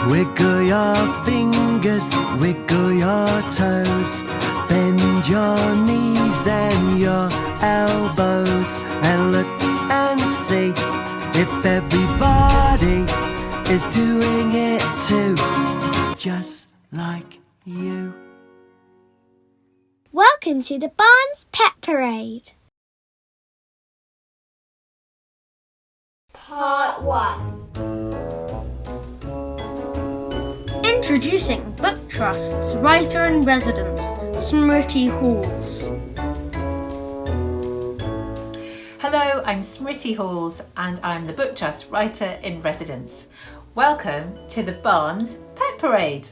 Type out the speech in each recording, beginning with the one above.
Wiggle your fingers, wiggle your toes, bend your knees and your elbows, and look and see if everybody is doing it too, just like you. Welcome to the Barnes Pet Parade. Part 1. Introducing Book Trust's Writer-in-Residence, Smriti Halls. Hello, I'm Smriti Halls and I'm the Book Trust Writer-in-Residence. Welcome to the Barnes Pet Parade.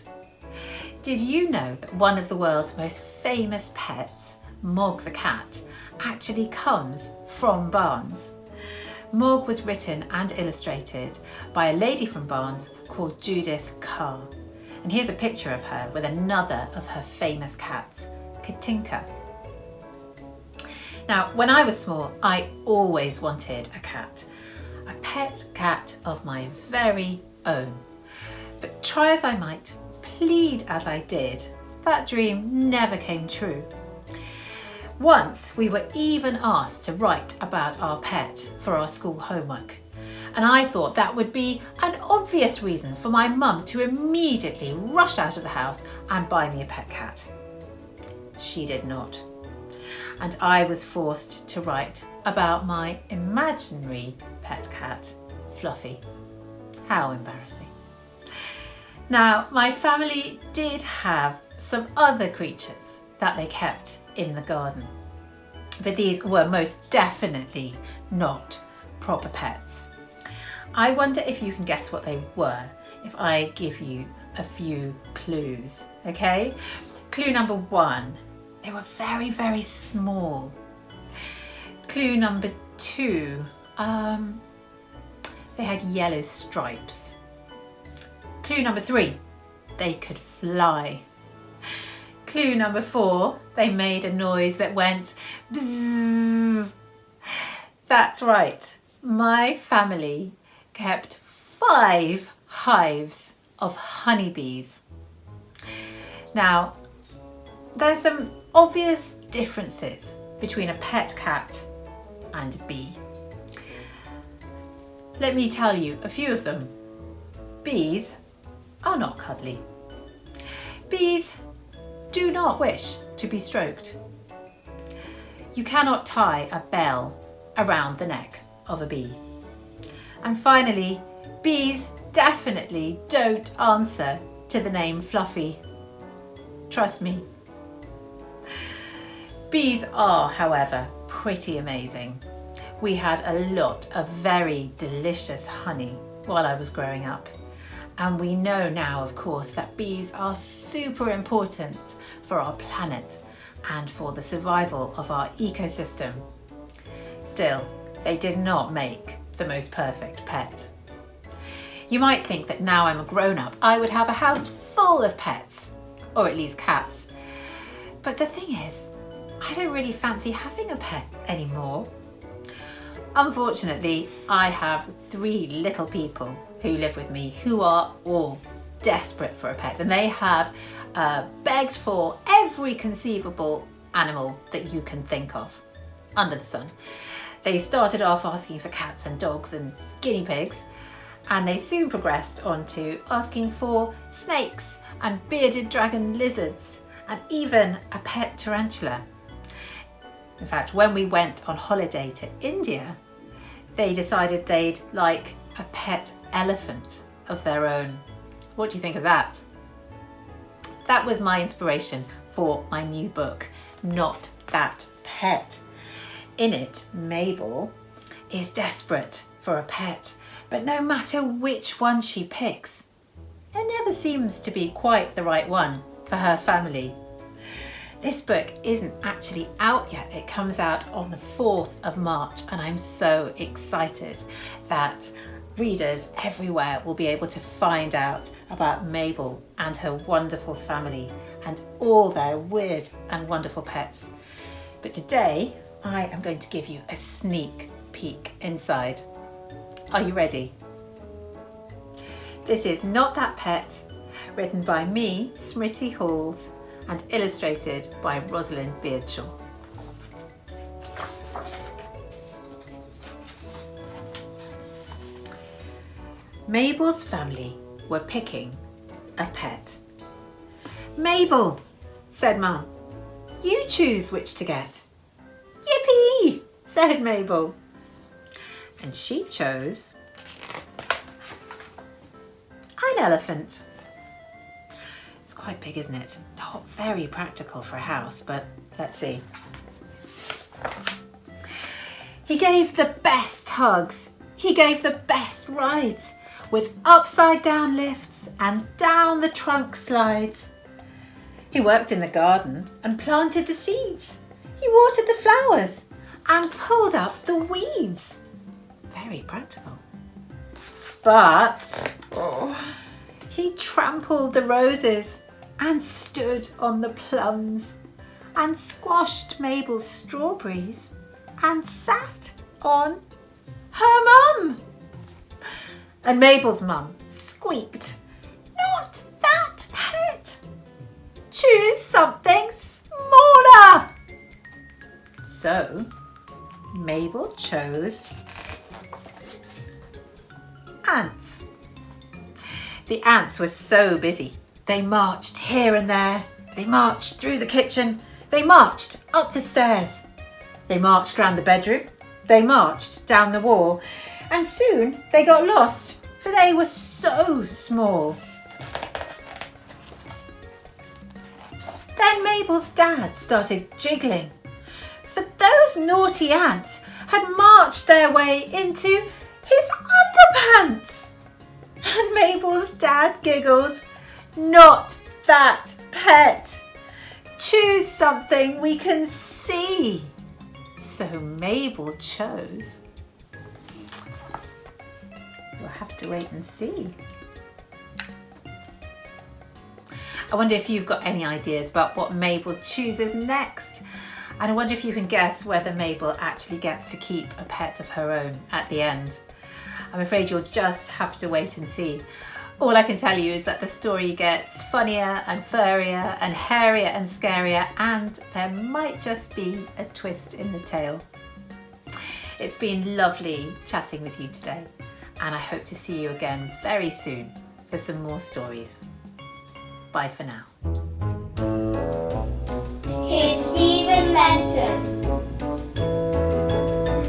Did you know that one of the world's most famous pets, Mog the cat, actually comes from Barnes? Mog was written and illustrated by a lady from Barnes called Judith Carr. And here's a picture of her with another of her famous cats, Katinka. Now, when I was small, I always wanted a cat, a pet cat of my very own. But try as I might, plead as I did, that dream never came true. Once we were even asked to write about our pet for our school homework, and I thought that would be an obvious reason for my mum to immediately rush out of the house and buy me a pet cat. She did not, and I was forced to write about my imaginary pet cat, Fluffy. How embarrassing. Now, my family did have some other creatures that they kept in the garden, but these were most definitely not proper pets. I wonder if you can guess what they were if I give you a few clues, okay? Clue number 1, they were very, very small. Clue number 2, they had yellow stripes. Clue number 3, they could fly. Clue number 4, they made a noise that went bzzz. That's right, my family kept 5 hives of honeybees. Now, there's some obvious differences between a pet cat and a bee. Let me tell you a few of them. Bees are not cuddly. Bees do not wish to be stroked. You cannot tie a bell around the neck of a bee. And finally, bees definitely don't answer to the name Fluffy. Trust me. Bees are, however, pretty amazing. We had a lot of very delicious honey while I was growing up. And we know now, of course, that bees are super important for our planet and for the survival of our ecosystem. Still, they did not make the most perfect pet. You might think that now I'm a grown-up, I would have a house full of pets, or at least cats. But the thing is, I don't really fancy having a pet anymore. Unfortunately, I have 3 little people who live with me who are all desperate for a pet, and they have begged for every conceivable animal that you can think of under the sun. They started off asking for cats and dogs and guinea pigs, and they soon progressed on to asking for snakes and bearded dragon lizards and even a pet tarantula. In fact, when we went on holiday to India, they decided they'd like a pet elephant of their own. What do you think of that? That was my inspiration for my new book, Not That Pet. In it, Mabel is desperate for a pet, but no matter which one she picks, it never seems to be quite the right one for her family. This book isn't actually out yet. It comes out on the 4th of March, and I'm so excited that readers everywhere will be able to find out about Mabel and her wonderful family and all their weird and wonderful pets. But today, I am going to give you a sneak peek inside. Are you ready? This is Not That Pet, written by me, Smriti Halls, and illustrated by Rosalind Beardshaw. Mabel's family were picking a pet. "Mabel," said Mum, "you choose which to get." "Yippee," said Mabel. And she chose an elephant. It's quite big, isn't it? Not very practical for a house, but let's see. He gave the best hugs. He gave the best rides, with upside down lifts and down the trunk slides. He worked in the garden and planted the seeds. He watered the flowers and pulled up the weeds. Very practical. But he trampled the roses and stood on the plums and squashed Mabel's strawberries and sat on her mum. And Mabel's mum squeaked, "Not that pet. Choose something smaller." So Mabel chose ants. The ants were so busy. They marched here and there. They marched through the kitchen. They marched up the stairs. They marched round the bedroom. They marched down the wall. And soon they got lost, for they were so small. Then Mabel's dad started jiggling, for those naughty ants had marched their way into his underpants. And Mabel's dad giggled, "Not that pet. Choose something we can see." So Mabel chose. We'll have to wait and see. I wonder if you've got any ideas about what Mabel chooses next. And I wonder if you can guess whether Mabel actually gets to keep a pet of her own at the end. I'm afraid you'll just have to wait and see. All I can tell you is that the story gets funnier and furrier and hairier and scarier, and there might just be a twist in the tale. It's been lovely chatting with you today, and I hope to see you again very soon for some more stories. Bye for now. Here's Stephen Lenton.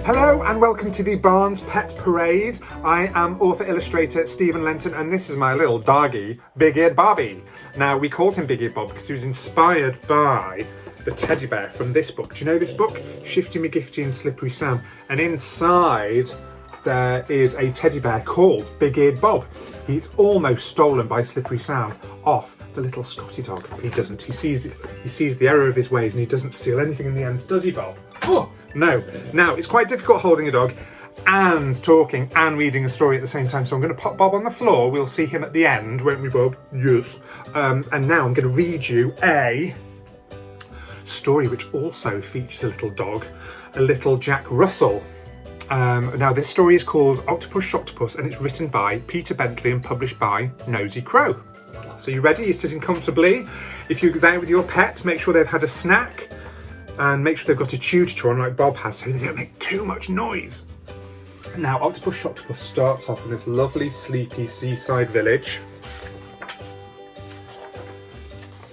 Hello and welcome to the Barnes Pet Parade. I am author-illustrator Stephen Lenton, and this is my little doggy, Big-Eared Bobby. Now, we called him Big-Eared Bob because he was inspired by the teddy bear from this book. Do you know this book? Shifty McGifty and Slippery Sam. And inside there is a teddy bear called Big-Eared Bob. He's almost stolen by Slippery Sam off the little Scotty dog. He doesn't. He sees the error of his ways and he doesn't steal anything in the end, does he, Bob? Oh, no. Now, it's quite difficult holding a dog and talking and reading a story at the same time, so I'm going to pop Bob on the floor. We'll see him at the end, won't we, Bob? Yes. And now I'm going to read you a story which also features a little dog, a little Jack Russell. Now, this story is called Octopus Shoctopus, and it's written by Peter Bentley and published by Nosy Crow. So you ready? You're sitting comfortably. If you're there with your pet, make sure they've had a snack and make sure they've got a chew to chew on like Bob has so they don't make too much noise. Now, Octopus Shoctopus starts off in this lovely, sleepy seaside village.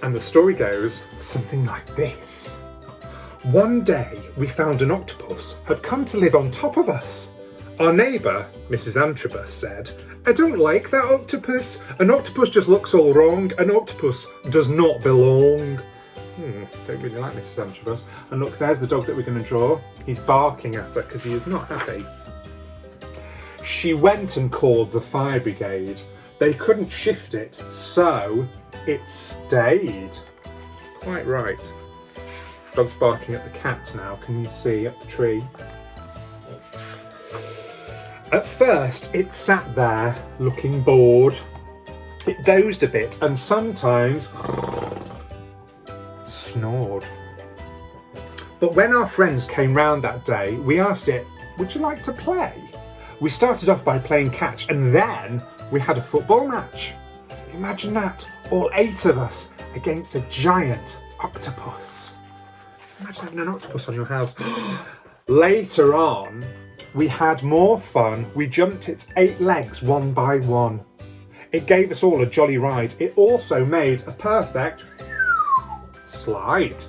And the story goes something like this. One day, we found an octopus had come to live on top of us. Our neighbour, Mrs. Antrobus, said, "I don't like that octopus. An octopus just looks all wrong. An octopus does not belong." Don't really like Mrs. Antrobus. And look, there's the dog that we're going to draw. He's barking at her because he is not happy. She went and called the fire brigade. They couldn't shift it, so it stayed. Quite right. Dog's barking at the cat now, can you see, up the tree? At first, it sat there, looking bored. It dozed a bit and sometimes snored. But when our friends came round that day, we asked it, "Would you like to play?" We started off by playing catch, and then we had a football match. Imagine that, all 8 of us against a giant octopus. Imagine having an octopus on your house. Later on, we had more fun. We jumped its 8 legs one by one. It gave us all a jolly ride. It also made a perfect slide.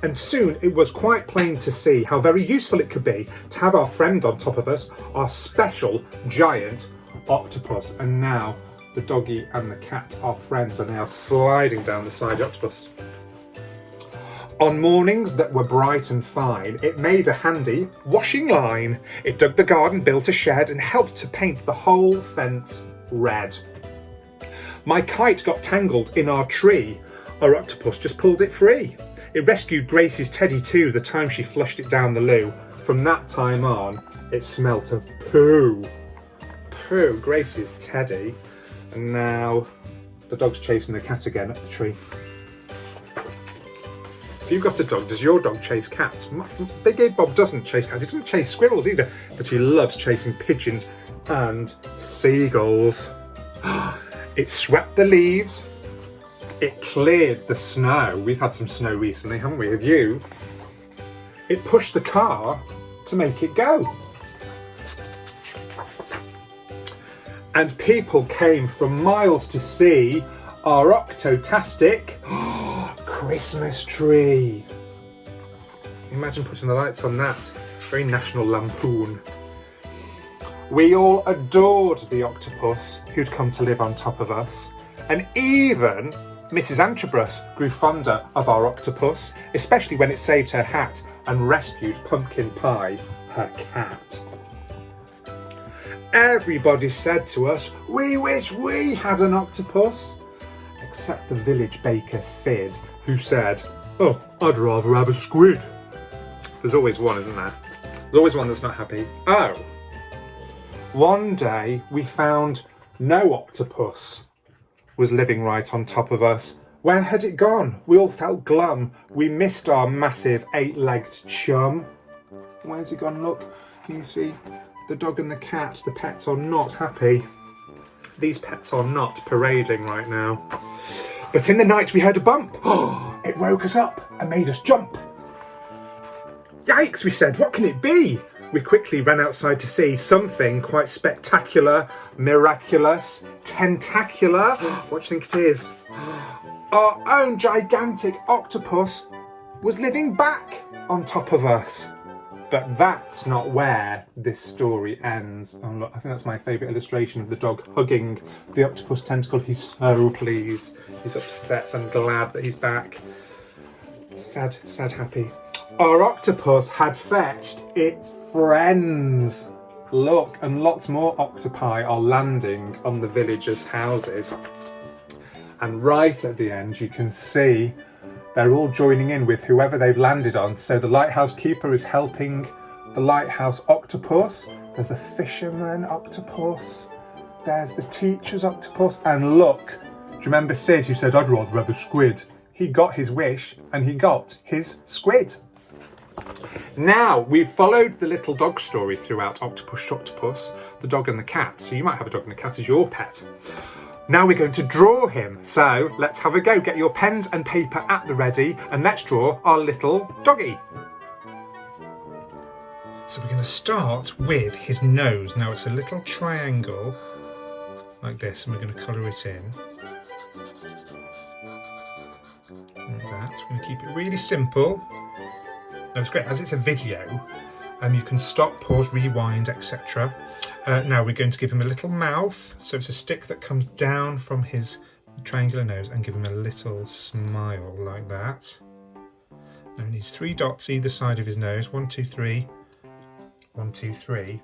And soon it was quite plain to see how very useful it could be to have our friend on top of us, our special giant octopus. And now the doggy and the cat, our friends, are now sliding down the side of the octopus. On mornings that were bright and fine, it made a handy washing line. It dug the garden, built a shed, and helped to paint the whole fence red. My kite got tangled in our tree. Our octopus just pulled it free. It rescued Gracie's teddy too the time she flushed it down the loo. From that time on, it smelt of poo. Poo, Gracie's teddy. And now the dog's chasing the cat again up the tree. If you've got a dog, does your dog chase cats? Big Eared Bob doesn't chase cats. He doesn't chase squirrels either, but he loves chasing pigeons and seagulls. It swept the leaves. It cleared the snow. We've had some snow recently, haven't we? Have you? It pushed the car to make it go. And people came from miles to see our octotastic Christmas tree. Imagine putting the lights on that. Very National Lampoon. We all adored the octopus who'd come to live on top of us. And even Mrs. Antrobus grew fonder of our octopus, especially when it saved her hat and rescued Pumpkin Pie, her cat. Everybody said to us, we wish we had an octopus, except the village baker Sid, who said, oh, I'd rather have a squid. There's always one, isn't there? There's always one that's not happy. Oh. One day we found no octopus was living right on top of us. Where had it gone? We all felt glum. We missed our massive 8-legged chum. Where's he gone? Look, can you see? The dog and the cat, the pets are not happy. These pets are not parading right now. But in the night we heard a bump. Oh, it woke us up and made us jump. Yikes, we said, what can it be? We quickly ran outside to see something quite spectacular, miraculous, tentacular. What do you think it is? Our own gigantic octopus was living back on top of us. But that's not where this story ends. Oh, look, I think that's my favourite illustration of the dog hugging the octopus tentacle. He's so pleased. He's upset and glad that he's back. Sad, sad, happy. Our octopus had fetched its friends. Look, and lots more octopi are landing on the villagers' houses. And right at the end, you can see they're all joining in with whoever they've landed on. So the lighthouse keeper is helping the lighthouse octopus. There's the fisherman octopus. There's the teacher's octopus. And look, do you remember Sid who said, I'd rather have a squid? He got his wish and he got his squid. Now, we've followed the little dog story throughout Octopus Shoctopus, the dog and the cat. So you might have a dog and a cat as your pet. Now we're going to draw him. So let's have a go. Get your pens and paper at the ready and let's draw our little doggy. So we're going to start with his nose. Now it's a little triangle like this and we're going to colour it in. Like that. We're going to keep it really simple. Now it's great, as it's a video, you can stop, pause, rewind, etc. Now we're going to give him a little mouth, so it's a stick that comes down from his triangular nose and give him a little smile like that. Now he needs 3 dots either side of his nose, 1, 2, 3, 1, 2, 3.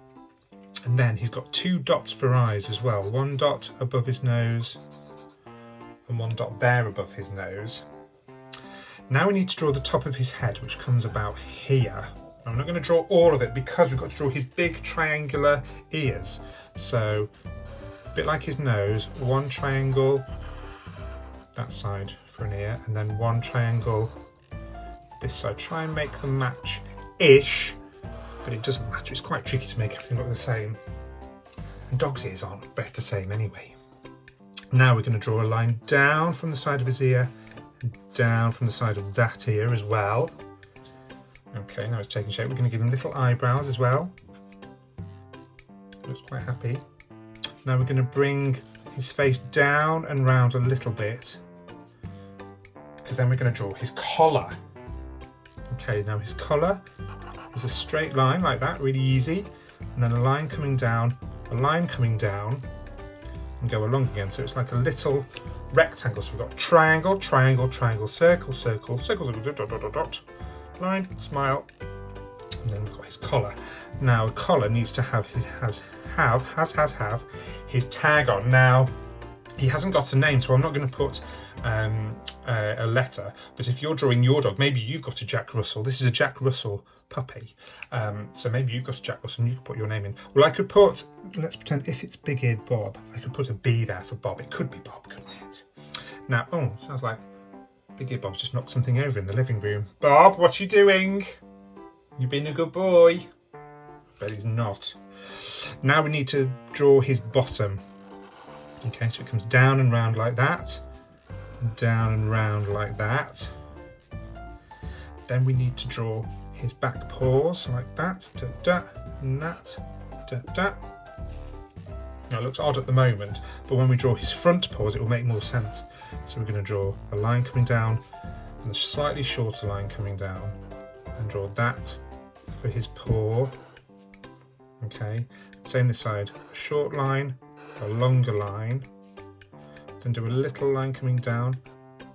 And then he's got 2 dots for eyes as well, 1 dot above his nose and 1 dot there above his nose. Now we need to draw the top of his head, which comes about here. I'm not going to draw all of it because we've got to draw his big triangular ears. So, a bit like his nose, 1 triangle that side for an ear, and then 1 triangle this side. Try and make them match-ish, but it doesn't matter. It's quite tricky to make everything look the same. And dog's ears aren't both the same anyway. Now we're going to draw a line down from the side of his ear and down from the side of that ear as well. Okay, now it's taking shape. We're going to give him little eyebrows as well. Looks quite happy. Now we're going to bring his face down and round a little bit, because then we're going to draw his collar. Okay, now his collar is a straight line like that, really easy, and then a line coming down, and go along again. So it's like a little rectangle. So we've got triangle, triangle, triangle, circle, circle, circle, circle, dot, dot, dot, dot, line, smile, and then we've got his collar. Now a collar needs to have his tag on. Now he hasn't got a name, so I'm not going to put a letter, but if you're drawing your dog, maybe you've got a Jack Russell. This is a Jack Russell puppy, so maybe you've got a Jack Russell and you could put your name in. Well, I could put, let's pretend if it's big-eared Bob, I could put a B there for Bob. It could be Bob, couldn't it? Now, oh, sounds like big-eared Bob's just knocked something over in the living room. Bob, what are you doing? You've been a good boy. But he's not. Now we need to draw his bottom. Okay, so it comes down and round like that, down and round like that. Then we need to draw his back paws like that, da, da, and that, da, da. Now it looks odd at the moment, but when we draw his front paws, it will make more sense. So we're going to draw a line coming down and a slightly shorter line coming down, and draw that for his paw. Okay, same this side, a short line, a longer line, then do a little line coming down,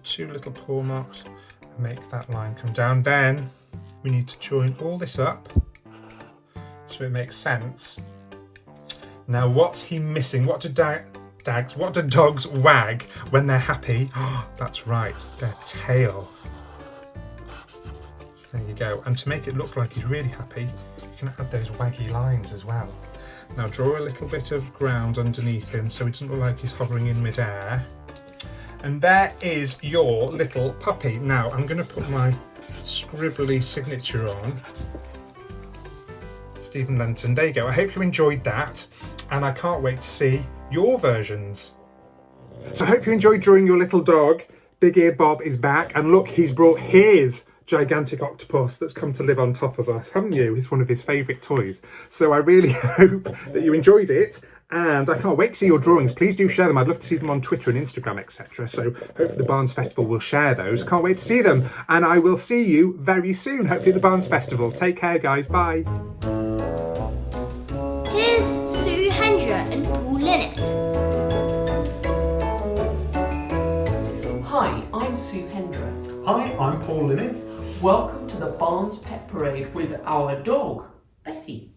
2 little paw marks, and make that line come down. Then we need to join all this up so it makes sense. Now what's he missing? What do dogs wag when they're happy? Oh, that's right, their tail. So there you go. And to make it look like he's really happy, you can add those waggy lines as well. Now draw a little bit of ground underneath him so it doesn't look like he's hovering in midair. And there is your little puppy. Now I'm going to put my scribbly signature on. Stephen Lenton, there you go. I hope you enjoyed that, and I can't wait to see your versions. So I hope you enjoyed drawing your little dog. Big-eared Bob is back, and look, he's brought his gigantic octopus that's come to live on top of us, haven't you? It's one of his favourite toys. So I really hope that you enjoyed it, and I can't wait to see your drawings. Please do share them. I'd love to see them on Twitter and Instagram, etc. So hopefully the Barnes Festival will share those. Can't wait to see them, and I will see you very soon, hopefully at the Barnes Festival. Take care, guys. Bye. Here's Sue Hendra and Paul Linnet. Hi, I'm Sue Hendra. Hi, I'm Paul Linnet. Welcome to the Barnes Pet Parade with our dog, Betty.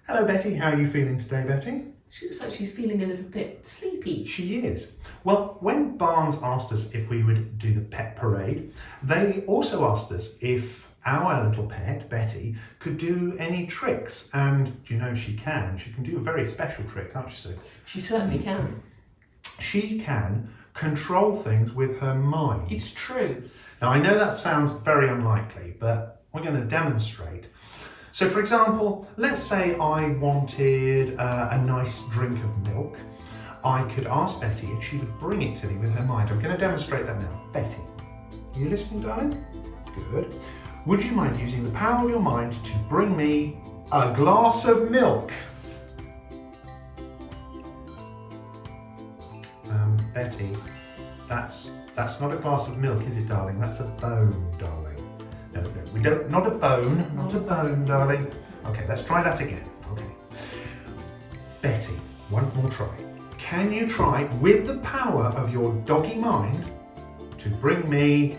Hello Betty, how are you feeling today, Betty? She looks like she's feeling a little bit sleepy. She is. Well, when Barnes asked us if we would do the pet parade, they also asked us if our little pet, Betty, could do any tricks. And you know she can. She can do a very special trick, can't she, Sue? She certainly can. She can control things with her mind. It's true. Now, I know that sounds very unlikely, but we're going to demonstrate. So, for example, let's say I wanted a nice drink of milk. I could ask Betty if she would bring it to me with her mind. I'm going to demonstrate that now. Betty, are you listening, darling? Good. Would you mind using the power of your mind to bring me a glass of milk? Betty, that's not a glass of milk, is it, darling? That's a bone, darling. No, we don't, not a bone, darling. Okay, let's try that again. Okay. Betty, one more try. Can you try, with the power of your doggy mind, to bring me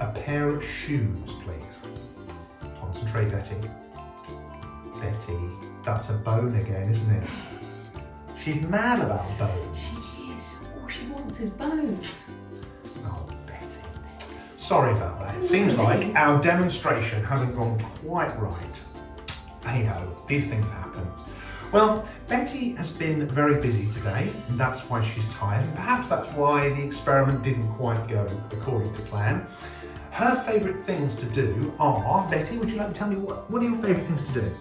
a pair of shoes, please? Concentrate, Betty. Betty, that's a bone again, isn't it? She's mad about bones. She is. All she wants is bones. Oh, Betty. Sorry about that. It seems like our demonstration hasn't gone quite right. Hey ho, these things happen. Well, Betty has been very busy today, and that's why she's tired. And perhaps that's why the experiment didn't quite go according to plan. Her favourite things to do are, Betty, would you like to tell me what are your favourite things to do?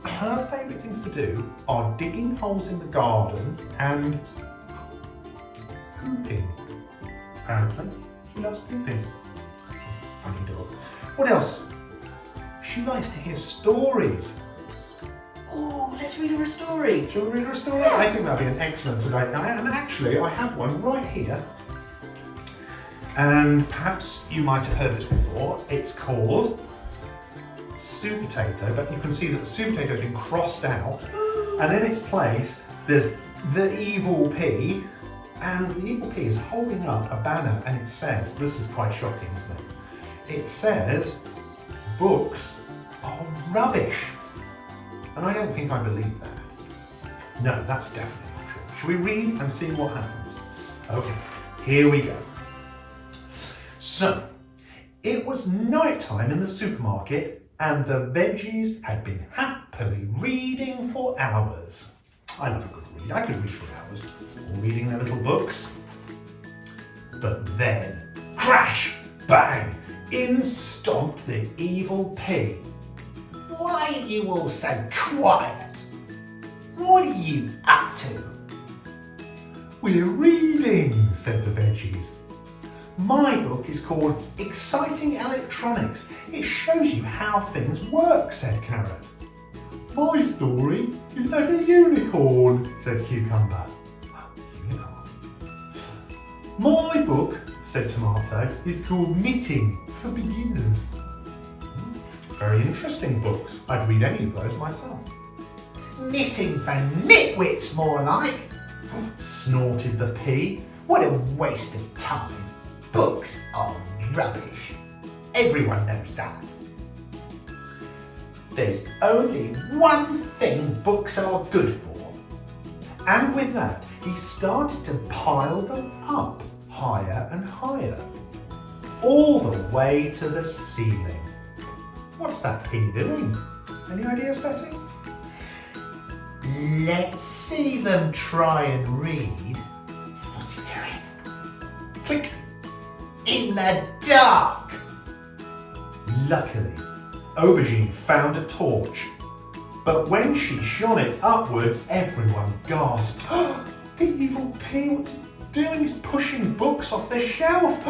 Her favourite favourite things to do are digging holes in the garden and pooping. Apparently, she loves pooping. Funny dog. What else? She likes to hear stories. Oh, let's read her a story. Shall we read her a story? Yes. I think that'd be an excellent idea. And actually, I have one right here. And perhaps you might have heard this before. It's called Soup Potato, but you can see that the soup potato has been crossed out, and in its place there's the evil pea, and the evil pea is holding up a banner, and it says, this is quite shocking, isn't it? It says, books are rubbish. And I don't think I believe that. No, that's definitely not true. Shall we read and see what happens? Okay, here we go. So, it was night time in the supermarket and the veggies had been happily reading for hours. I love a good read. I could read for hours, all reading their little books. But then, crash, bang, in stomped the evil pea. Why are you all so quiet? What are you up to? We're reading, said the veggies. My book is called Exciting Electronics. It shows you how things work, said Carrot. My story is about a unicorn, said Cucumber. Unicorn? My book, said Tomato, is called Knitting for Beginners. Very interesting books. I'd read any of those myself. Knitting for nitwits, more like, snorted the pea. What a waste of time. Books are rubbish. Everyone knows that. There's only one thing books are good for. And with that, he started to pile them up higher and higher, all the way to the ceiling. What's that pea doing? Any ideas, Betty? Let's see them try and read. What's he doing? Click! In the dark! Luckily, Aubergine found a torch, but when she shone it upwards, everyone gasped. The evil pea, what's he doing? He's pushing books off the shelf.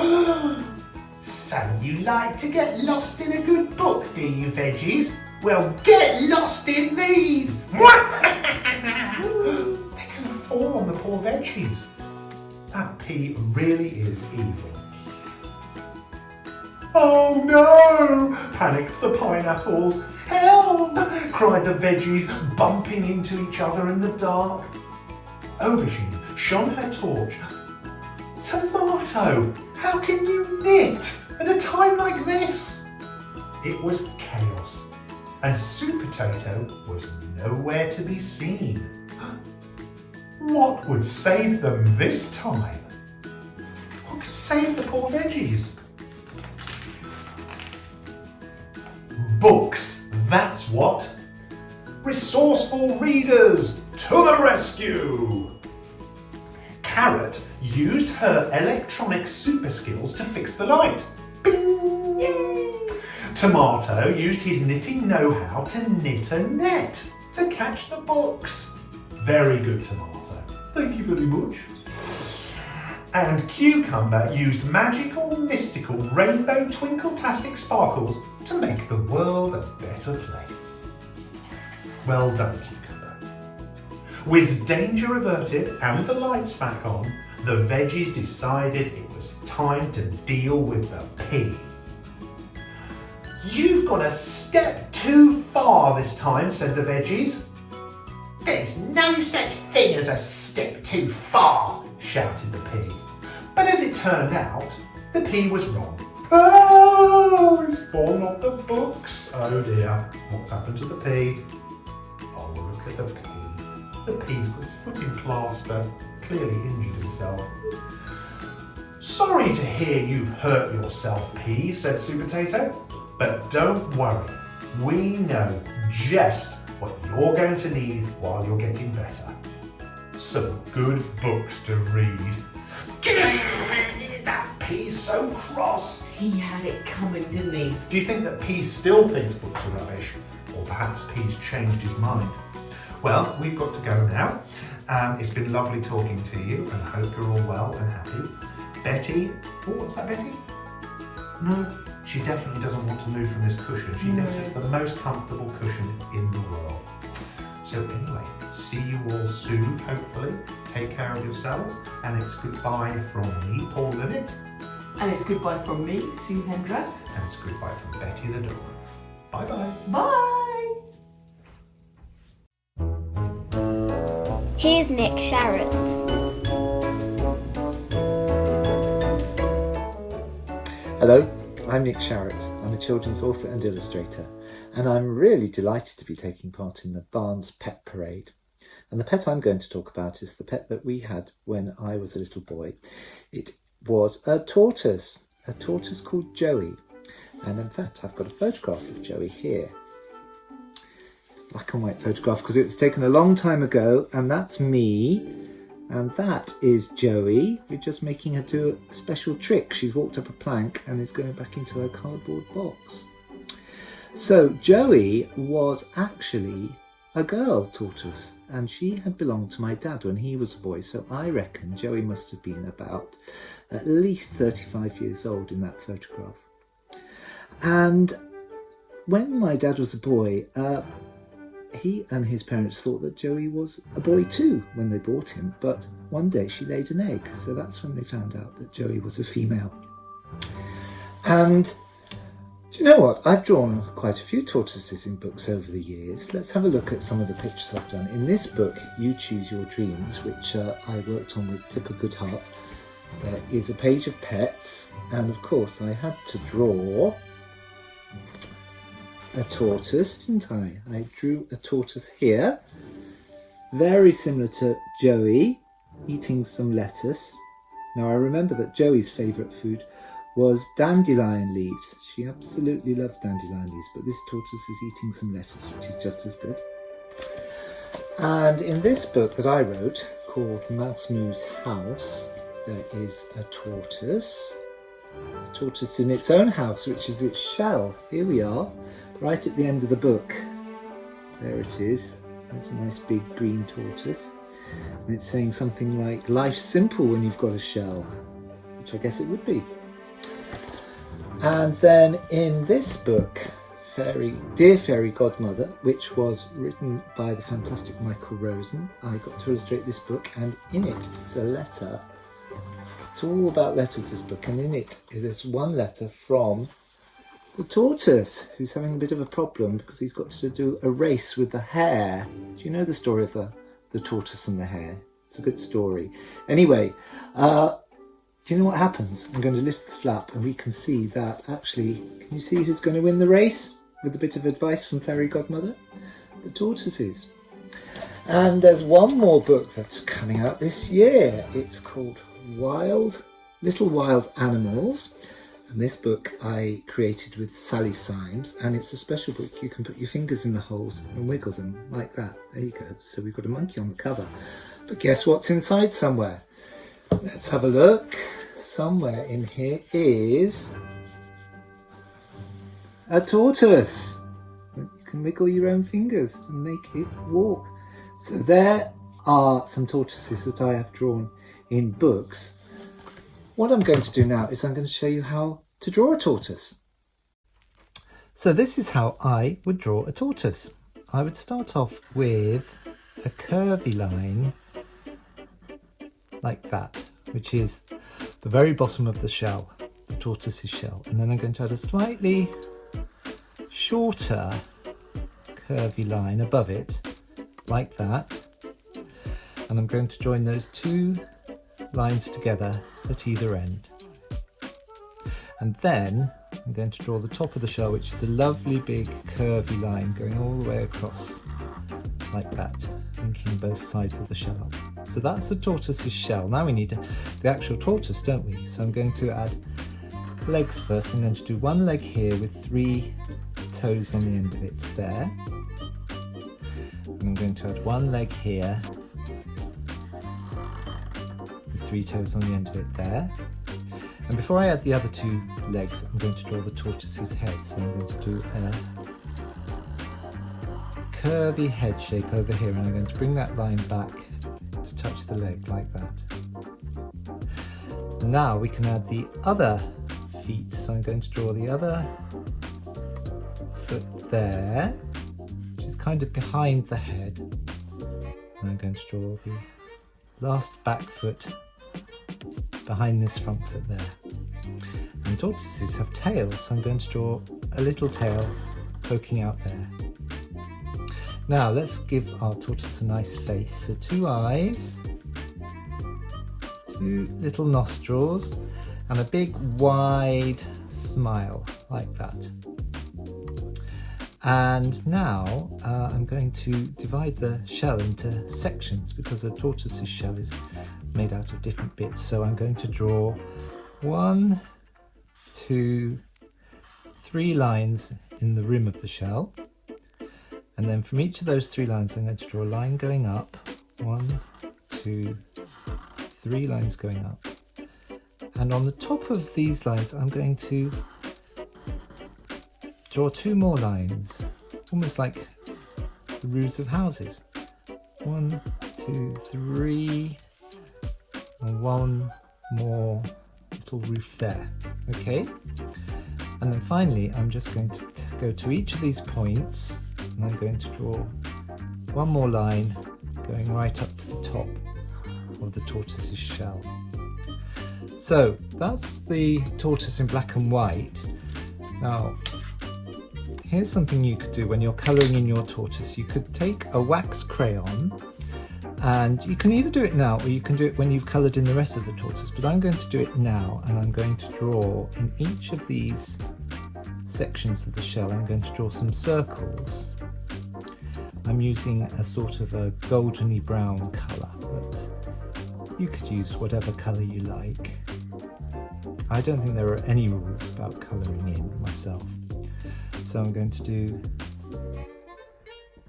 So you like to get lost in a good book, do you, veggies? Well, get lost in these! They're going to fall on the poor veggies. That pea really is evil. Oh no! Panicked the pineapples. Help! Cried the veggies, bumping into each other in the dark. Aubergine shone her torch. Tomato! How can you knit at a time like this? It was chaos, and Soup Potato was nowhere to be seen. What would save them this time? What could save the poor veggies? Books, that's what. Resourceful readers, to the rescue! Carrot used her electronic super skills to fix the light. Bing! Yay! Tomato used his knitting know-how to knit a net to catch the books. Very good, Tomato. Thank you very much. And Cucumber used magical, mystical, rainbow twinkle-tastic sparkles to make the world a better place. Well done, Cucumber. With danger averted and the lights back on, the veggies decided it was time to deal with the pea. You've gone a step too far this time, said the veggies. There's no such thing as a step too far, shouted the pea. But as it turned out, the pea was wrong. Oh, it's fallen off the books. Oh dear, what's happened to the pea? Oh, look at the pea. The pea's got his foot in plaster, clearly injured himself. Sorry to hear you've hurt yourself, Pea, said Soup Potato. But don't worry, we know just what you're going to need while you're getting better. Some good books to read. That Pea's so cross. He had it coming, didn't he? Do you think that Pea still thinks books are rubbish? Or perhaps Pea's changed his mind? Well, we've got to go now. It's been lovely talking to you, and I hope you're all well and happy. Betty, oh, what's that, Betty? No, she definitely doesn't want to move from this cushion. She thinks it's the most comfortable cushion in the world. So anyway, see you all soon, hopefully. Take care of yourselves, and it's goodbye from me, Paul Linnet. And it's goodbye from me, Sue Hendra. And it's goodbye from Betty the dog. Bye-bye. Bye! Here's Nick Sharratt. Hello, I'm Nick Sharratt. I'm a children's author and illustrator, and I'm really delighted to be taking part in the Barnes Pet Parade. And the pet I'm going to talk about is the pet that we had when I was a little boy. It was a tortoise called Joey. And in fact, I've got a photograph of Joey here. It's a black and white photograph because it was taken a long time ago, and that's me. And that is Joey. We're just making her do a special trick. She's walked up a plank and is going back into her cardboard box. So Joey was actually a girl tortoise, and she had belonged to my dad when he was a boy. So I reckon Joey must have been about at least 35 years old in that photograph. And when my dad was a boy, he and his parents thought that Joey was a boy too when they bought him, but one day she laid an egg, so that's when they found out that Joey was a female. And do you know what? I've drawn quite a few tortoises in books over the years. Let's have a look at some of the pictures I've done. In this book, You Choose Your Dreams, which I worked on with Pippa Goodhart, there is a page of pets, and of course I had to draw a tortoise, didn't I? I drew a tortoise here, very similar to Joey, eating some lettuce. Now I remember that Joey's favourite food was dandelion leaves. She absolutely loved dandelion leaves, but this tortoise is eating some lettuce, which is just as good. And in this book that I wrote, called Mouse Moo's House, there is a tortoise in its own house, which is its shell. Here we are, right at the end of the book. There it is. There's a nice big green tortoise. And it's saying something like, life's simple when you've got a shell, which I guess it would be. And then in this book, Dear Fairy Godmother, which was written by the fantastic Michael Rosen, I got to illustrate this book, and in it is a letter. It's all about letters, this book, and in it there's one letter from the tortoise, who's having a bit of a problem because he's got to do a race with the hare. Do you know the story of the tortoise and the hare? It's a good story. Anyway, do you know what happens? I'm going to lift the flap and we can see that actually, can you see who's going to win the race with a bit of advice from Fairy Godmother? The tortoise is. And there's one more book that's coming out this year. It's called Little Wild Animals. And this book I created with Sally Symes, and it's a special book. You can put your fingers in the holes and wiggle them like that. There you go. So we've got a monkey on the cover. But guess what's inside somewhere? Let's have a look. Somewhere in here is a tortoise. You can wiggle your own fingers and make it walk. So there are some tortoises that I have drawn in books. What I'm going to do now is I'm going to show you how to draw a tortoise. So this is how I would draw a tortoise. I would start off with a curvy line like that, which is the very bottom of the shell, the tortoise's shell. And then I'm going to add a slightly shorter curvy line above it, like that. And I'm going to join those two lines together at either end. And then I'm going to draw the top of the shell, which is a lovely big curvy line going all the way across like that, linking both sides of the shell up. So that's the tortoise's shell. Now we need the actual tortoise, don't we? So I'm going to add legs first. I'm going to do one leg here with 3 toes on the end of it there. And I'm going to add one leg here with 3 toes on the end of it there. And before I add the other 2 legs, I'm going to draw the tortoise's head. So I'm going to do a curvy head shape over here, and I'm going to bring that line back to touch the leg like that. Now we can add the other feet, so I'm going to draw the other foot there, which is kind of behind the head, and I'm going to draw the last back foot behind this front foot there. And tortoises have tails, so I'm going to draw a little tail poking out there. Now let's give our tortoise a nice face. So 2 eyes, 2 little nostrils, and a big wide smile like that. And now I'm going to divide the shell into sections because a tortoise's shell is made out of different bits. So I'm going to draw 1, 2, 3 lines in the rim of the shell. And then from each of those 3 lines, I'm going to draw a line going up. 1, 2, 3 lines going up. And on the top of these lines, I'm going to draw 2 more lines, almost like the roofs of houses. 1, 2, 3, and 1 more little roof there. Okay? And then finally, I'm just going to go to each of these points, and I'm going to draw 1 more line going right up to the top of the tortoise's shell. So that's the tortoise in black and white. Now, here's something you could do when you're colouring in your tortoise. You could take a wax crayon, and you can either do it now or you can do it when you've coloured in the rest of the tortoise, but I'm going to do it now, and I'm going to draw in each of these sections of the shell, I'm going to draw some circles. I'm using a sort of a goldeny brown colour, but you could use whatever colour you like. I don't think there are any rules about colouring in myself. So I'm going to do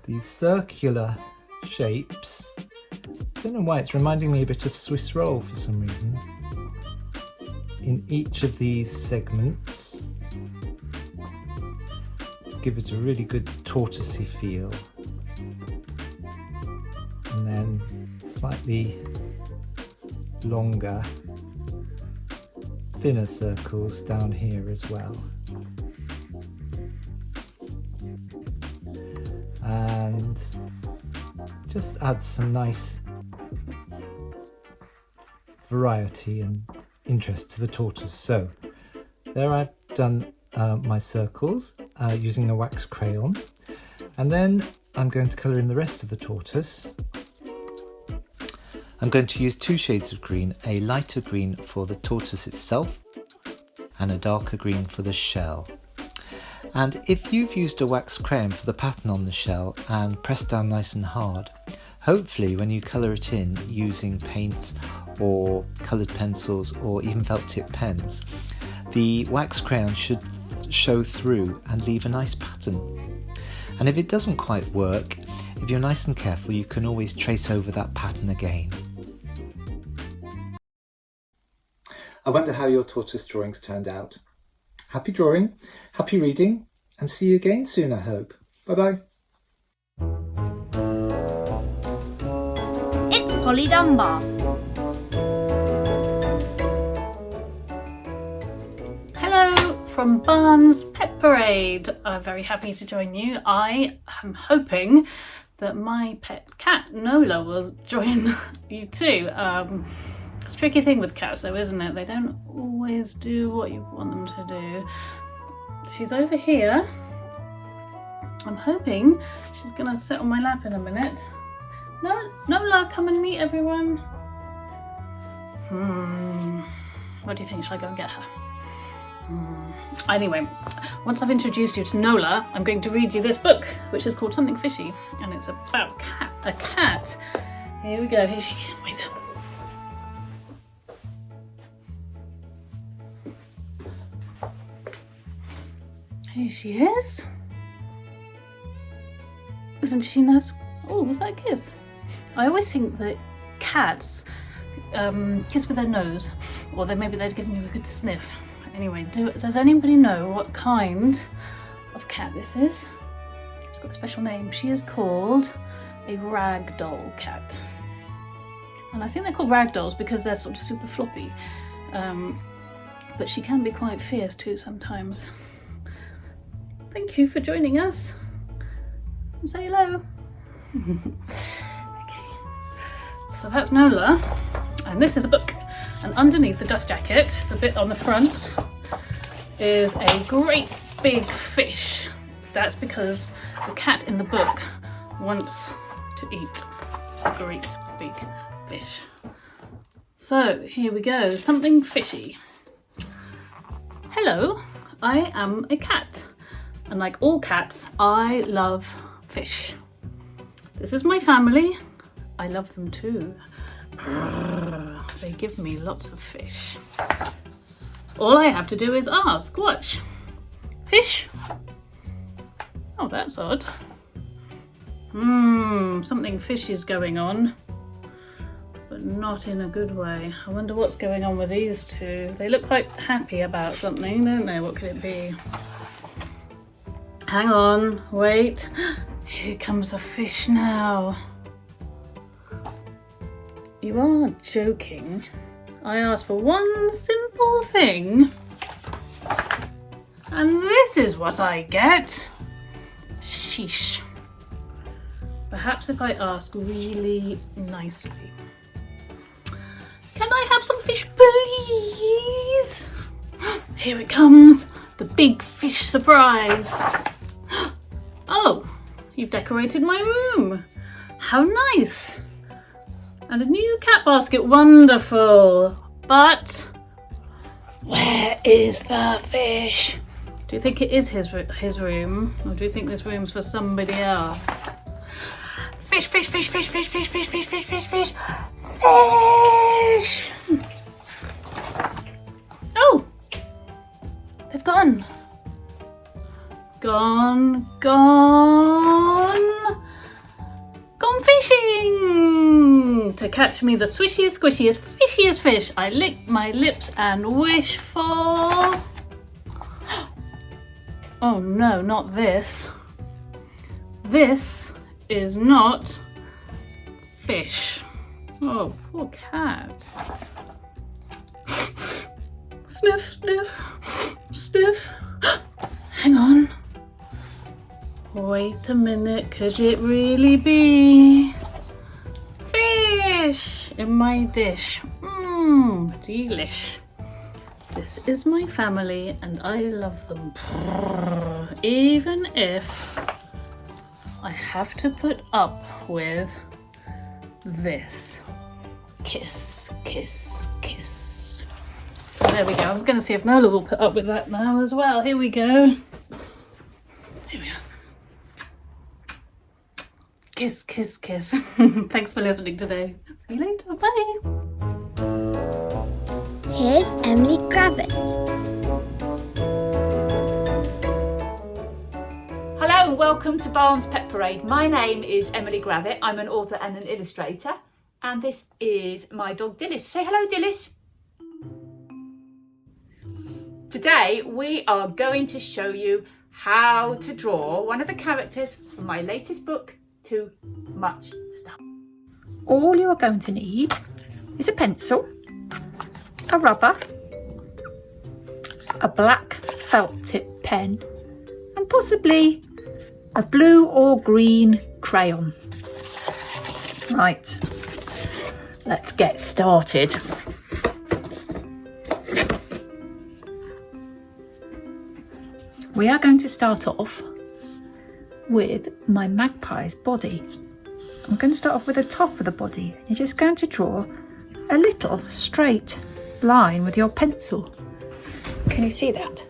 these circular shapes. I don't know why, it's reminding me a bit of Swiss roll for some reason. In each of these segments, give it a really good tortoisey feel. And then slightly longer, thinner circles down here as well. And just add some nice variety and interest to the tortoise. So there I've done my circles using a wax crayon, and then I'm going to colour in the rest of the tortoise. I'm going to use 2 shades of green, a lighter green for the tortoise itself and a darker green for the shell. And if you've used a wax crayon for the pattern on the shell and pressed down nice and hard, hopefully when you colour it in using paints or coloured pencils or even felt tip pens, the wax crayon should show through and leave a nice pattern. And if it doesn't quite work, if you're nice and careful, you can always trace over that pattern again. I wonder how your tortoise drawings turned out. Happy drawing, happy reading, and see you again soon, I hope. Bye-bye. It's Polly Dunbar. Hello from Barnes Pet Parade. I'm very happy to join you. I am hoping that my pet cat Nola will join you too. It's a tricky thing with cats though, isn't it? They don't always do what you want them to do. She's over here. I'm hoping she's gonna sit on my lap in a minute. No, Nola, come and meet everyone. What do you think? Shall I go and get her? Anyway, once I've introduced you to Nola, I'm going to read you this book, which is called Something Fishy, and it's about a cat. Here we go. Here she is. Wait there. Here she is. Isn't she nice? Oh, was that a kiss? I always think that cats kiss with their nose, or maybe they'd give me a good sniff. Anyway, does anybody know what kind of cat this is? She's got a special name. She is called a ragdoll cat. And I think they're called ragdolls because they're sort of super floppy. But she can be quite fierce too sometimes. Thank you for joining us. Say hello. Okay. So that's Nola. And this is a book. And underneath the dust jacket, the bit on the front, is a great big fish. That's because the cat in the book wants to eat a great big fish. So here we go, something fishy. Hello, I am a cat, and like all cats, I love fish. This is my family. I love them too. They give me lots of fish. All I have to do is ask. Watch. Fish? Oh, that's odd. Something fishy is going on, but not in a good way. I wonder what's going on with these two. They look quite happy about something, don't they? What could it be? Hang on, wait. Here comes the fish now. You are joking. I asked for one simple thing, and this is what I get. Sheesh. Perhaps if I ask really nicely. Can I have some fish, please? Here it comes, the big fish surprise. Oh, you've decorated my room. How nice. And a new cat basket, wonderful. But where is the fish? Do you think it is his room? Or do you think this room's for somebody else? Fish, fish, fish, fish, fish, fish, fish, fish, fish, fish, fish, fish! Oh! They've gone. Gone fishing! To catch me the swishiest, squishiest, fishiest fish. I lick my lips and wish for... Oh no, not this. This is not fish. Oh, poor cat. Sniff, sniff, sniff. Hang on. Wait a minute, could it really be fish in my dish? Delish. This is my family and I love them. Even if I have to put up with this. Kiss, kiss, kiss. There we go. I'm going to see if Nola will put up with that now as well. Here we go. Here we are. Kiss, kiss, kiss. Thanks for listening today. See you later. Bye. Here's Emily Gravett. Hello and welcome to Barnes Pet Parade. My name is Emily Gravett. I'm an author and an illustrator, and this is my dog Dillis. Say hello, Dillis. Today we are going to show you how to draw one of the characters from my latest book, Too Much Stuff. All you are going to need is a pencil, a rubber, a black felt tip pen, and possibly a blue or green crayon. Right, let's get started. We are going to start off with my magpie's body. I'm going to start off with the top of the body. You're just going to draw a little straight line with your pencil. Can you see that?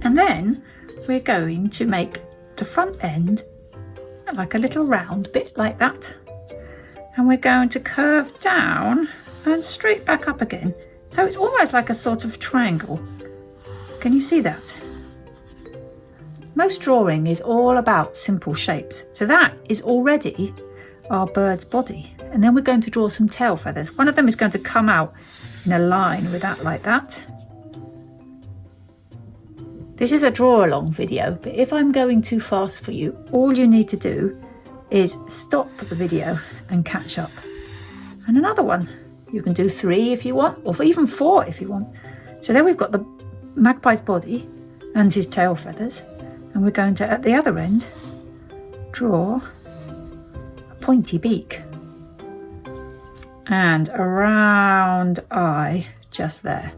And then we're going to make the front end like a little round bit like that. And we're going to curve down and straight back up again. So it's almost like a sort of triangle. Can you see that? Most drawing is all about simple shapes. So that is already our bird's body. And then we're going to draw some tail feathers. One of them is going to come out in a line with that like that. This is a draw along video, but if I'm going too fast for you, all you need to do is stop the video and catch up. And another one. You can do 3 if you want, or even 4 if you want. So there we've got the magpie's body and his tail feathers, and we're going to, at the other end, draw a pointy beak and a round eye just there.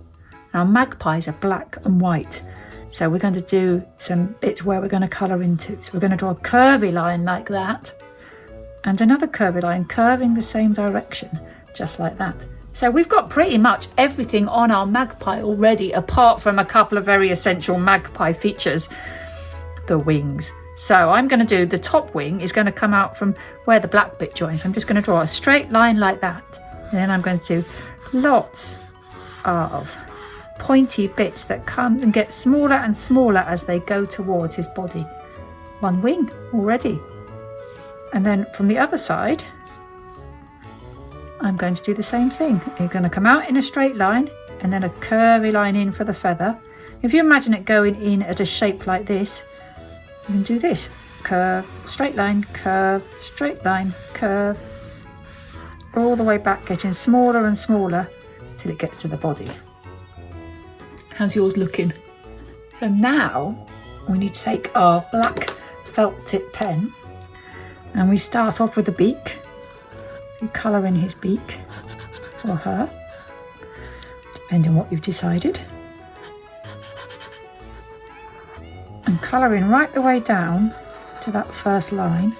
Now magpies are black and white, so we're going to do some bits where we're going to colour into. So we're going to draw a curvy line like that, and another curvy line curving the same direction, just like that. So we've got pretty much everything on our magpie already, apart from a couple of very essential magpie features, the wings. So I'm going to do the top wing is going to come out from where the black bit joins. I'm just going to draw a straight line like that. And then I'm going to do lots of pointy bits that come and get smaller and smaller as they go towards his body. One wing already. And then from the other side, I'm going to do the same thing. You're going to come out in a straight line and then a curvy line in for the feather. If you imagine it going in at a shape like this, you can do this. Curve, straight line, curve, straight line, curve. All the way back, getting smaller and smaller till it gets to the body. How's yours looking? So now we need to take our black felt tip pen and we start off with the beak. You colour in his beak, or her, depending on what you've decided. And colour in right the way down to that first line.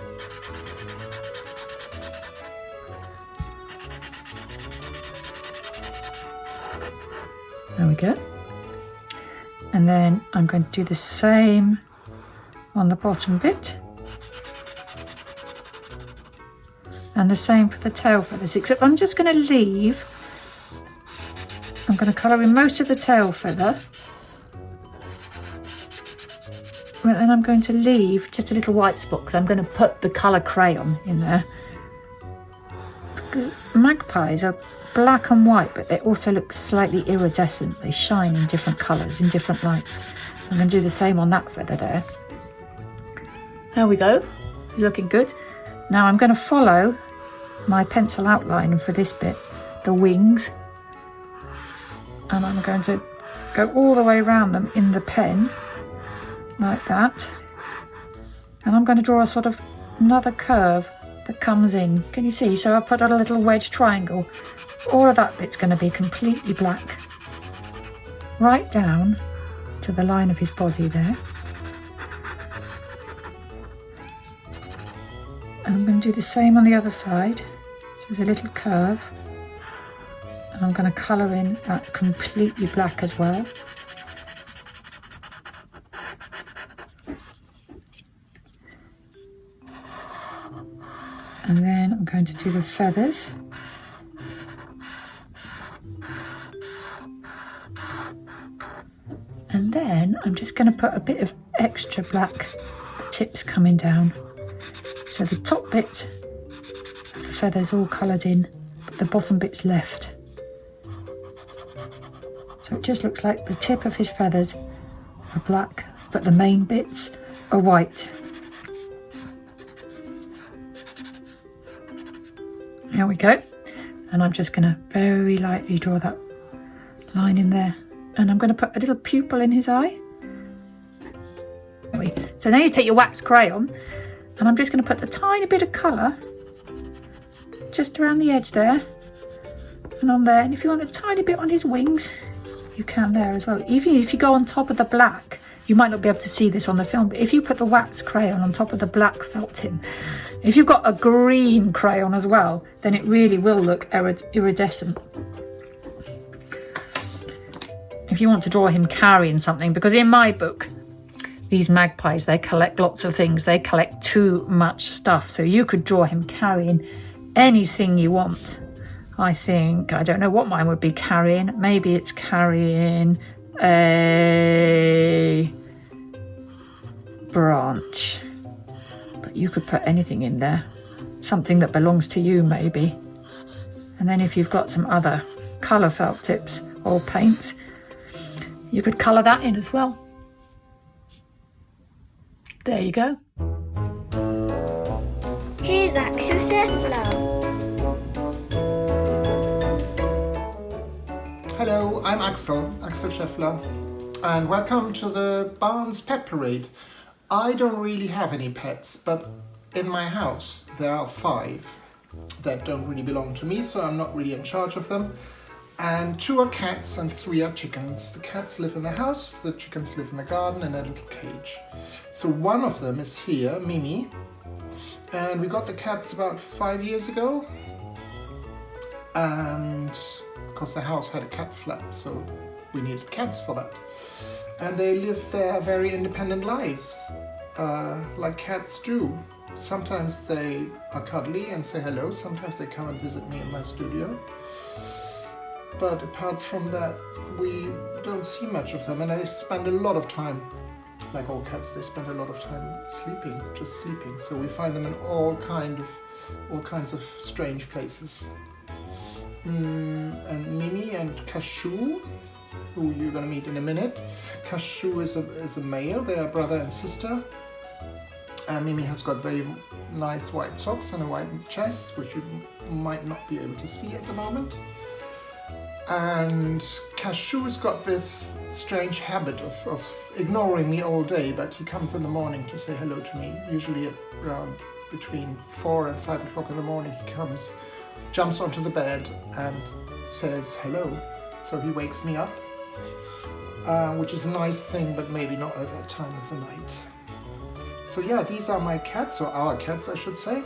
There we go. And then I'm going to do the same on the bottom bit. And the same for the tail feathers, except I'm just going to leave, I'm going to colour in most of the tail feather, and then I'm going to leave just a little white spot because I'm going to put the colour crayon in there. Because magpies are black and white, but they also look slightly iridescent. They shine in different colours, in different lights. I'm going to do the same on that feather there. There we go, looking good. Now I'm going to follow my pencil outline for this bit, the wings, and I'm going to go all the way around them in the pen, like that. And I'm going to draw a sort of another curve that comes in. Can you see? So I put a little wedge triangle. All of that bit's going to be completely black, right down to the line of his body there. And I'm going to do the same on the other side. So there's a little curve. And I'm going to colour in that completely black as well. And then I'm going to do the feathers. And then I'm just going to put a bit of extra black tips coming down. So the top bit of the feathers all coloured in, but the bottom bit's left. So it just looks like the tip of his feathers are black, but the main bits are white. There we go. And I'm just going to very lightly draw that line in there. And I'm going to put a little pupil in his eye. So now you take your wax crayon, and I'm just going to put a tiny bit of colour just around the edge there and on there. And if you want a tiny bit on his wings, you can there as well. Even if you go on top of the black, you might not be able to see this on the film, but if you put the wax crayon on top of the black felt tip, if you've got a green crayon as well, then it really will look iridescent. If you want to draw him carrying something, because in my book, these magpies, they collect lots of things. They collect too much stuff. So you could draw him carrying anything you want. I think, I don't know what mine would be carrying. Maybe it's carrying a branch. But you could put anything in there. Something that belongs to you, maybe. And then if you've got some other colour felt tips or paints, you could colour that in as well. There you go. Here's Axel Scheffler. Hello, I'm Axel Scheffler, and welcome to the Barnes Pet Parade. I don't really have any pets, but in my house there are 5 that don't really belong to me, so I'm not really in charge of them. And 2 are cats and 3 are chickens. The cats live in the house, the chickens live in the garden in a little cage. So one of them is here, Mimi, and we got the cats about 5 years ago. And because the house had a cat flat, so we needed cats for that. And they live their very independent lives, like cats do. Sometimes they are cuddly and say hello, sometimes they come and visit me in my studio. But apart from that, we don't see much of them, and they spend a lot of time, like all cats, they spend a lot of time sleeping, just sleeping. So we find them in all kinds of strange places. And Mimi and Cashew, who you're going to meet in a minute. Cashew is a male, they are brother and sister. Mimi has got very nice white socks and a white chest, which you might not be able to see at the moment. And Cashew has got this strange habit of ignoring me all day, but he comes in the morning to say hello to me, usually at around between 4 and 5 o'clock in the morning. He comes, jumps onto the bed and says hello. So he wakes me up, which is a nice thing, but maybe not at that time of the night. So yeah, these are my cats, or our cats I should say,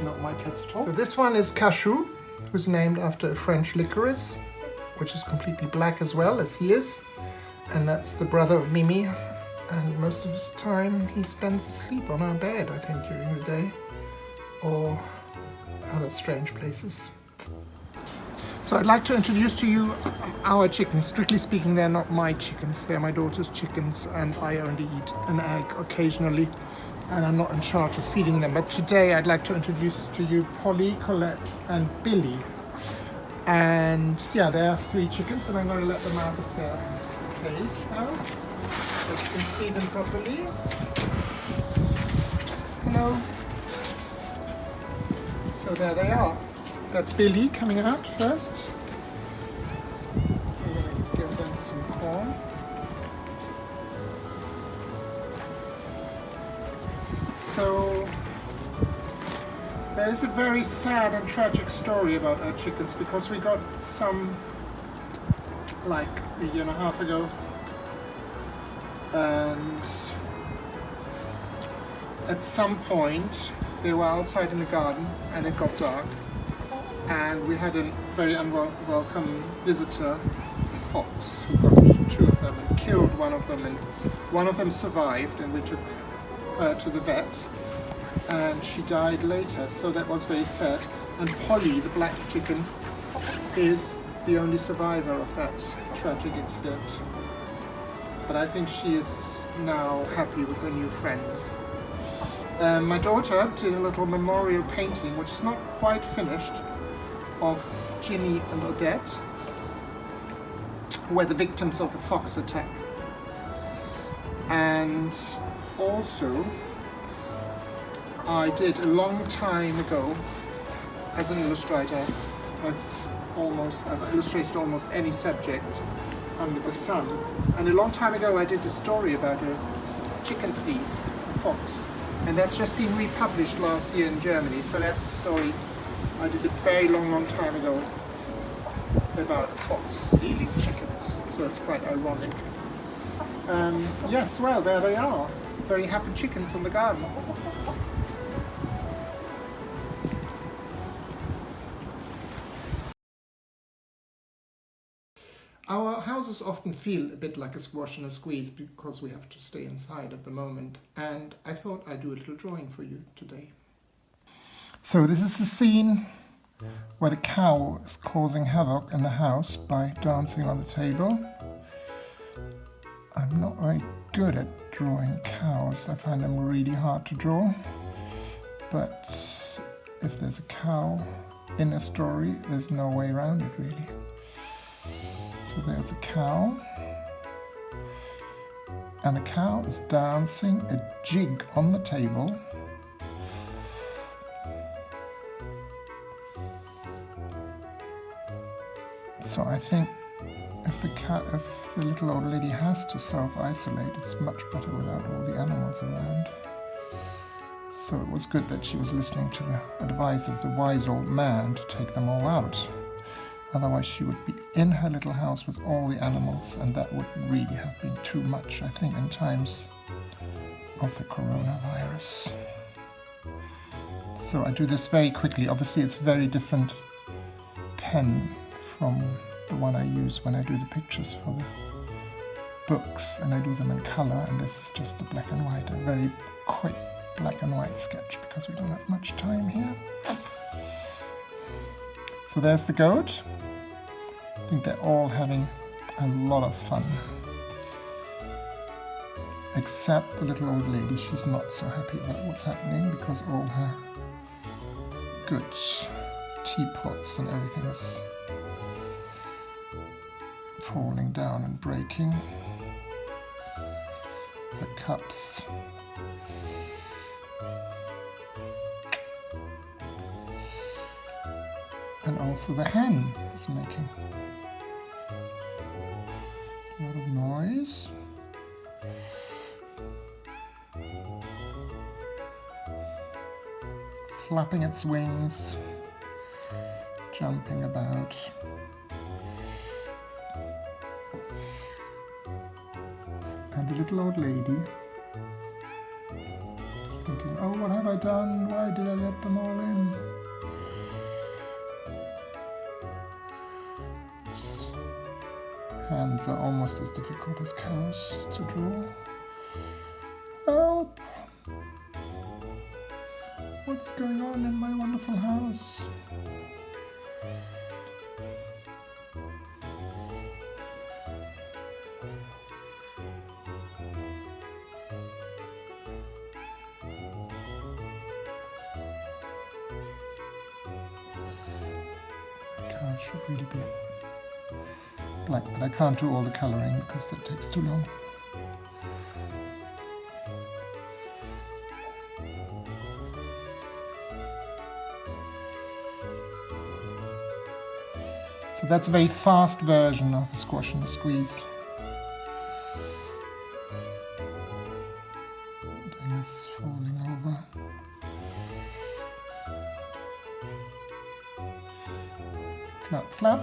not my cats at all. So this one is Cashew, who's named after a French licorice, which is completely black as well as he is. And that's the brother of Mimi, and most of his time he spends asleep on our bed, I think, during the day, or other strange places. So I'd like to introduce to you our chickens. Strictly speaking, they're not my chickens, they're my daughter's chickens, and I only eat an egg occasionally, and I'm not in charge of feeding them. But today I'd like to introduce to you Polly, Colette, and Billy. And yeah, there are 3 chickens, and I'm going to let them out of their cage now, so you can see them properly. Hello. So there they are. That's Billy coming out first. We're going to give them some corn. So there's a very sad and tragic story about our chickens, because we got some like a year and a half ago, and at some point they were outside in the garden and it got dark, and we had a very unwelcome visitor, a fox, who got 2 of them and killed one of them, and one of them survived, and we took her to the vet, and she died later, so that was very sad. And Polly, the black chicken, is the only survivor of that tragic incident. But I think she is now happy with her new friends. My daughter did a little memorial painting, which is not quite finished, of Ginny and Odette, who were the victims of the fox attack. And also, I did a long time ago, as an illustrator, I've illustrated almost any subject under the sun. And a long time ago I did a story about a chicken thief, a fox, and that's just been republished last year in Germany. So that's a story I did a very long time ago about a fox stealing chickens. So it's quite ironic. Yes, well, there they are. Very happy chickens in the garden. Our houses often feel a bit like a squash and a squeeze because we have to stay inside at the moment, and I thought I'd do a little drawing for you today. So this is the scene where the cow is causing havoc in the house by dancing on the table. I'm not very good at drawing cows. I find them really hard to draw, but if there's a cow in a story, there's no way around it really. So there's a cow, And the cow is dancing a jig on the table. So I think if the little old lady has to self-isolate, it's much better without all the animals around. So it was good that she was listening to the advice of the wise old man to take them all out. Otherwise she would be in her little house with all the animals, and that would really have been too much, I think, in times of the coronavirus. So I do this very quickly. Obviously it's very different pen from the one I use when I do the pictures for the books, and I do them in color, and this is just a black and white, a very quick black and white sketch because we don't have much time here. So there's the goat. I think they're all having a lot of fun. Except the little old lady, she's not so happy about what's happening because all her good teapots and everything is falling down and breaking. Her cups. And also the hen is making a lot of noise. Flapping its wings, jumping about. And the little old lady is thinking, oh, what have I done? Why did I let them all in? Hands are almost as difficult as cows to draw. Help! What's going on in my wonderful house? The cow should really be black, but I can't do all the colouring because that takes too long. So that's a very fast version of a squash and a squeeze. Thing is falling over. Flap, flap.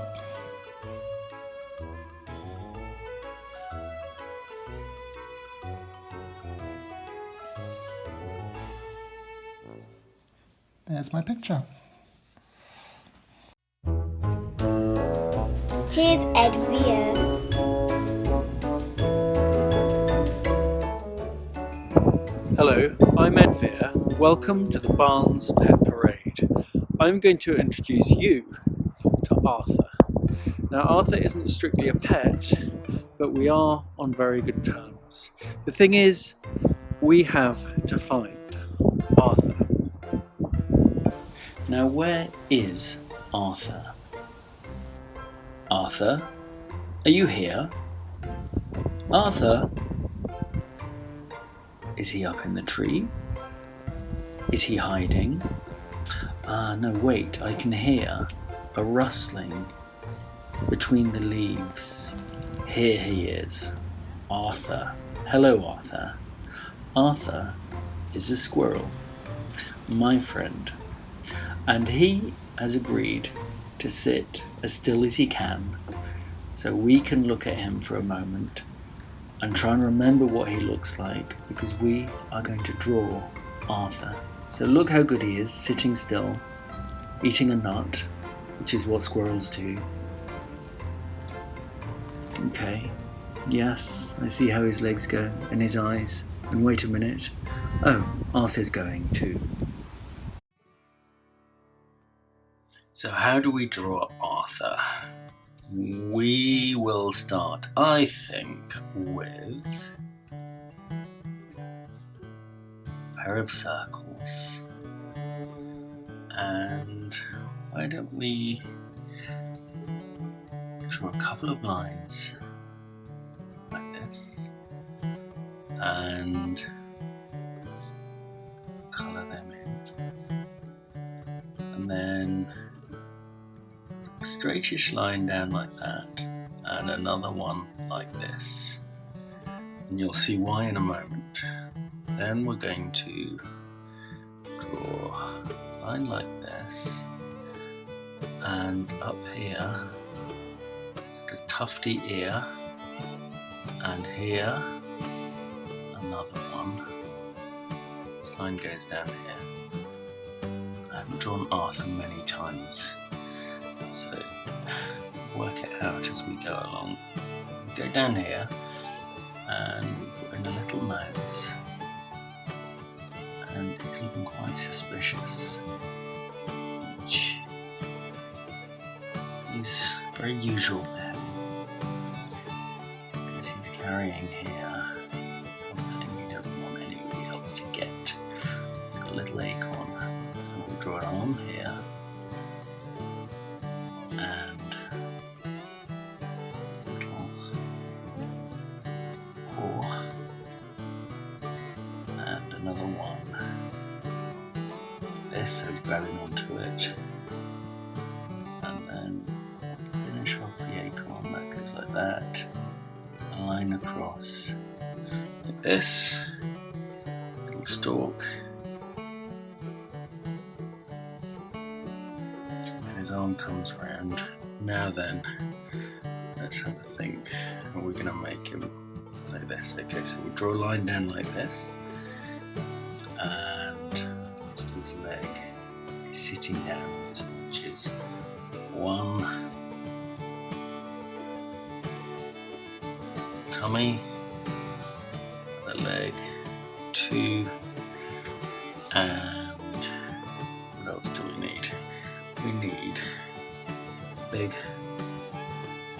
There's my picture. Here's Vere. Hello, I'm Vere. Welcome to the Barnes Pet Parade. I'm going to introduce you to Arthur. Now, Arthur isn't strictly a pet, but we are on very good terms. The thing is, we have to find Arthur. Now, where is Arthur? Arthur, are you here? Arthur? Is he up in the tree? Is he hiding? No, wait, I can hear a rustling between the leaves. Here he is, Arthur. Hello, Arthur. Arthur is a squirrel, my friend, and he has agreed to sit as still as he can so we can look at him for a moment and try and remember what he looks like, because we are going to draw Arthur. So look how good he is, sitting still, eating a nut, which is what squirrels do. Okay, yes, I see how his legs go and his eyes. And wait a minute. Oh, Arthur's going too. So how do we draw Arthur? We will start, I think, with a pair of circles. And why don't we draw a couple of lines like this. and colour them in. And then a straightish line down like that, and another one like this. And you'll see why in a moment. Then we're going to draw a line like this, and up here, sort of tufty ear, and here, another one. This line goes down here. I haven't drawn Arthur many times, so work it out as we go along. We go down here, and we put in a little nose, and he's looking quite suspicious, which is very usual for him, because he's carrying here something he doesn't want anybody else to get. He's got a little acorn, so we'll draw an arm here, and a little paw, and another one. This is grabbing onto it, and then finish off the acorn. That goes like that, a line across like this, little stalk, and his arm comes round. Now then, let's have a think. We're going to make him like this. Okay, so we draw a line down like this, and just his leg is sitting down, which is 1, tummy, the leg, 2, and what else do we need? We need a big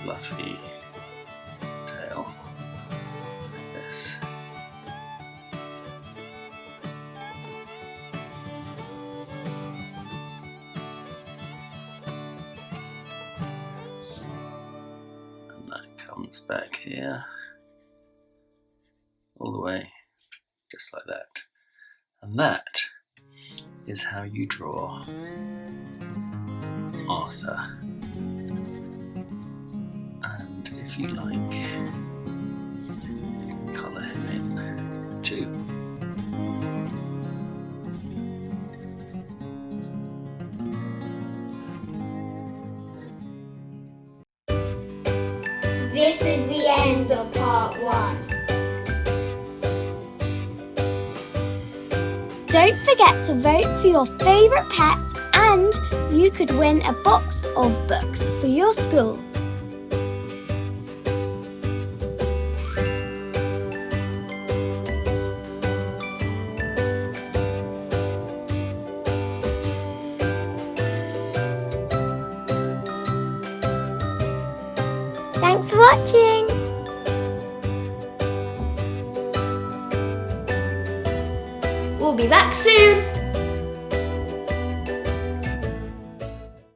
fluffy tail like this. And that comes back here all the way, just like that. And that is how you draw Arthur. And if you like, you can colour him in too. This is the end of part 1. Don't forget to vote for your favourite pet, and you could win a box of books for your school. Thanks for watching! We'll be back soon.